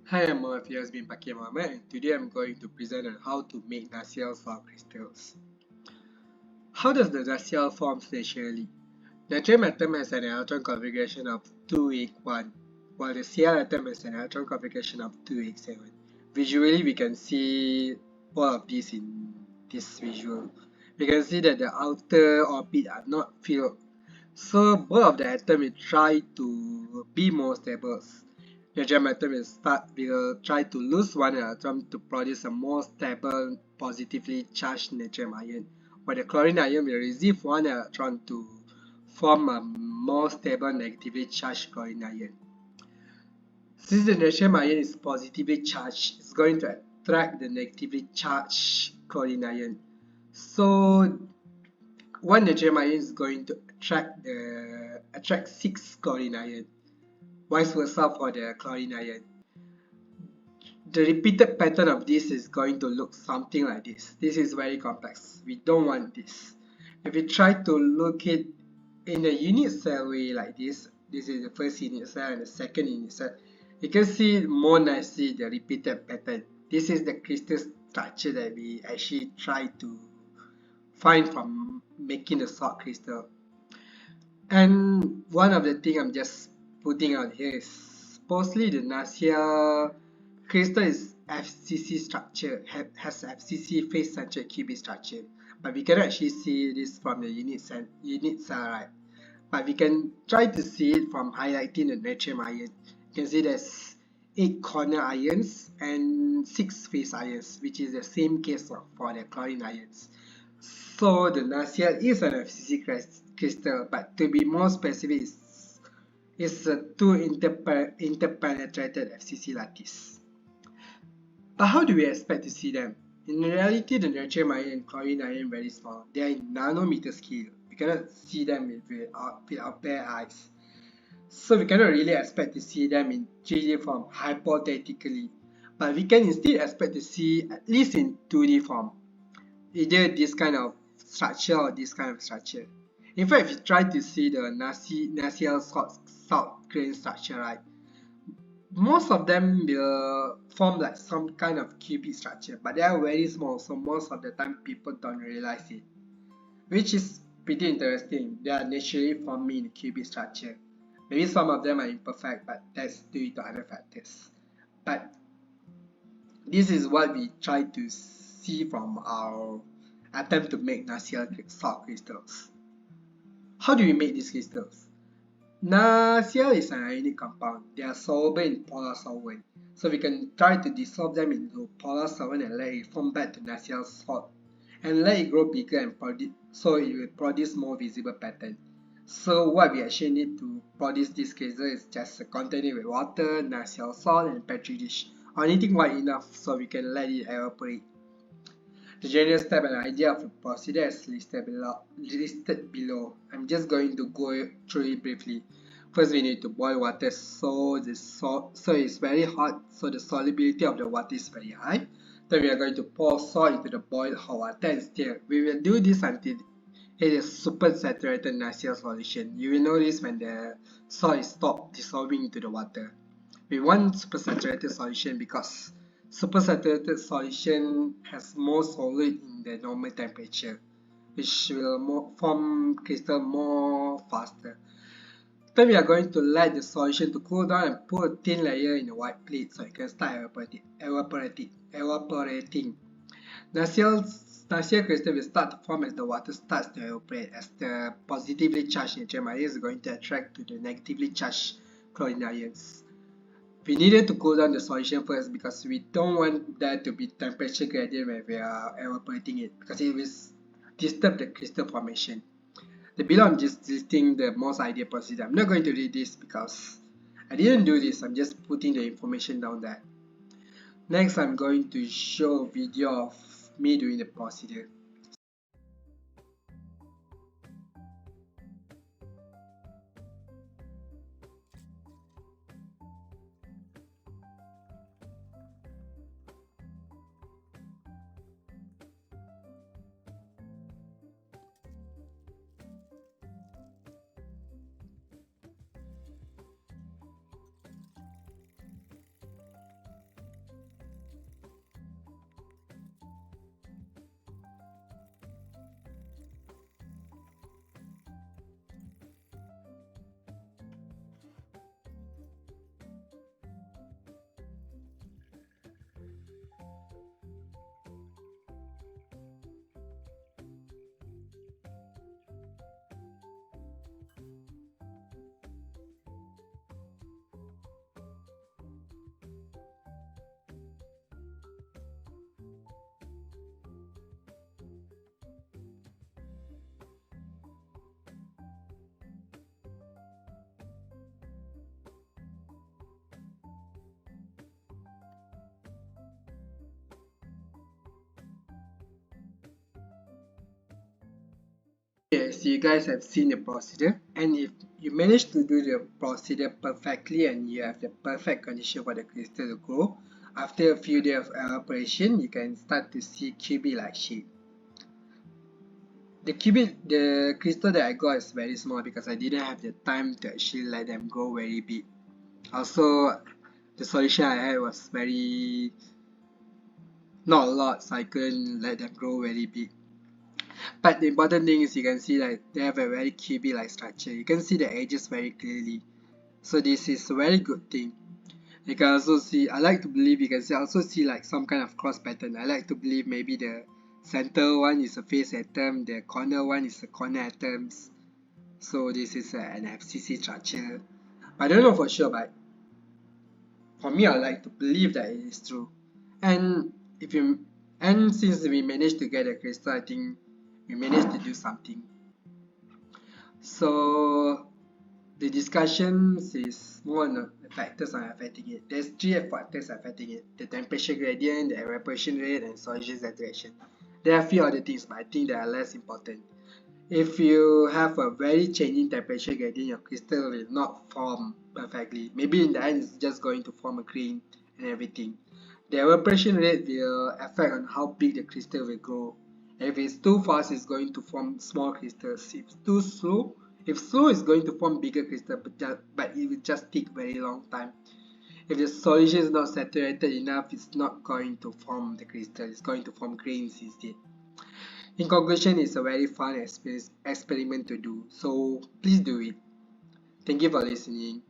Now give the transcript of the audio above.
Hi, I'm Mohammed has been Pakia Mohammed, and today I'm going to present on how to make NaCl salt crystals. How does the NaCl form naturally? The natrium atom has an electron configuration of 281, while the Cl atom has an electron configuration of 287. Visually, we can see all of these in this visual. We can see that the outer orbit are not filled, so both of the atom will try to be more stable. The gem atom will try to lose one electron to produce a more stable positively charged natrium ion, while the chlorine ion will receive one electron to form a more stable negatively charged chlorine ion. Since the natrium ion is positively charged, it's going to attract the negatively charged chlorine ion. So one natrium ion is going to attract 6 chlorine ion. Vice versa for the chlorine ion. The repeated pattern of this is going to look something like this. This is very complex. We don't want this. If we try to look it in a unit cell way like this is the first unit cell and the second unit cell. You can see more nicely the repeated pattern. This is the crystal structure that we actually try to find from making the salt crystal. And one of the thing I'm just putting out here is supposedly the NaCl crystal is FCC structure, has FCC face centered cubic structure. But we cannot actually see this from the unit cell, right? But we can try to see it from highlighting the natrium ion. You can see there's 8 corner ions and 6 face ions, which is the same case for the chlorine ions. So the NaCl is an FCC crystal, but to be more specific, it's a two interpenetrated FCC lattice. But how do we expect to see them? In reality, the natrium ion and chlorine ion are very small. They are in nanometer scale. We cannot see them with our bare eyes. So we cannot really expect to see them in 3D form, hypothetically. But we can instead expect to see at least in 2D form, either this kind of structure or this kind of structure. In fact, if you try to see the NaCl salt grain structure, right, most of them will form like some kind of cubic structure, but they are very small, so most of the time people don't realize it, which is pretty interesting. They are naturally forming in a cubic structure. Maybe some of them are imperfect, but that's due to other factors. But this is what we try to see from our attempt to make NaCl salt crystals. How do we make these crystals? NaCl is an ionic compound. They are soluble in polar solvent. So we can try to dissolve them into polar solvent and let it form back to NaCl salt. And let it grow bigger and so it will produce more visible pattern. So what we actually need to produce this crystal is just a container with water, NaCl salt and petri dish. Or anything white enough so we can let it evaporate. The general step and idea of the procedure is listed below. I'm just going to go through it briefly. First, we need to boil water so it's very hot, so the solubility of the water is very high. Then we are going to pour salt into the boiled hot water and stir. We will do this until it is super saturated NaCl solution. You will notice when the salt is stopped dissolving into the water. We want supersaturated solution because supersaturated solution has more solid in the normal temperature, which will form crystal more faster. Then we are going to let the solution to cool down and put a thin layer in a white plate so it can start evaporating. NaCl crystal will start to form as the water starts to evaporate, as the positively charged natrium ion is going to attract to the negatively charged chlorine ions. We needed to cool down the solution first because we don't want there to be temperature gradient when we are evaporating it, because it will disturb the crystal formation. The below I'm just listing the most ideal procedure. I'm not going to read this because I didn't do this. I'm just putting the information down there. Next, I'm going to show a video of me doing the procedure. Yes, you guys have seen the procedure, and if you manage to do the procedure perfectly and you have the perfect condition for the crystal to grow, after a few days of evaporation, you can start to see cubit-like shape. The crystal that I got is very small because I didn't have the time to actually let them grow very big. Also, the solution I had was not a lot, so I couldn't let them grow very big. But the important thing is you can see that they have a very cubit-like structure. You can see the edges very clearly. So this is a very good thing. You can also see, I like to believe you can also see like some kind of cross pattern. I like to believe maybe the center one is a face atom, the corner one is a corner atoms. So this is an FCC structure. I don't know for sure, but for me, I like to believe that it is true. And if you and since we managed to get a crystal, I think we managed to do something. So the discussions is more on the factors are affecting it. There's three factors affecting it: the temperature gradient, the evaporation rate, and solution saturation. There are a few other things, but I think they are less important. If you have a very changing temperature gradient, your crystal will not form perfectly. Maybe in the end, it's just going to form a grain and everything. The evaporation rate will affect on how big the crystal will grow. If it's too fast, it's going to form small crystals. If it's too slow, if slow, it's going to form bigger crystals, but it will just take very long time. If the solution is not saturated enough, it's not going to form the crystal. It's going to form grains instead. In conclusion, it's a very fun experiment to do, so please do it. Thank you for listening.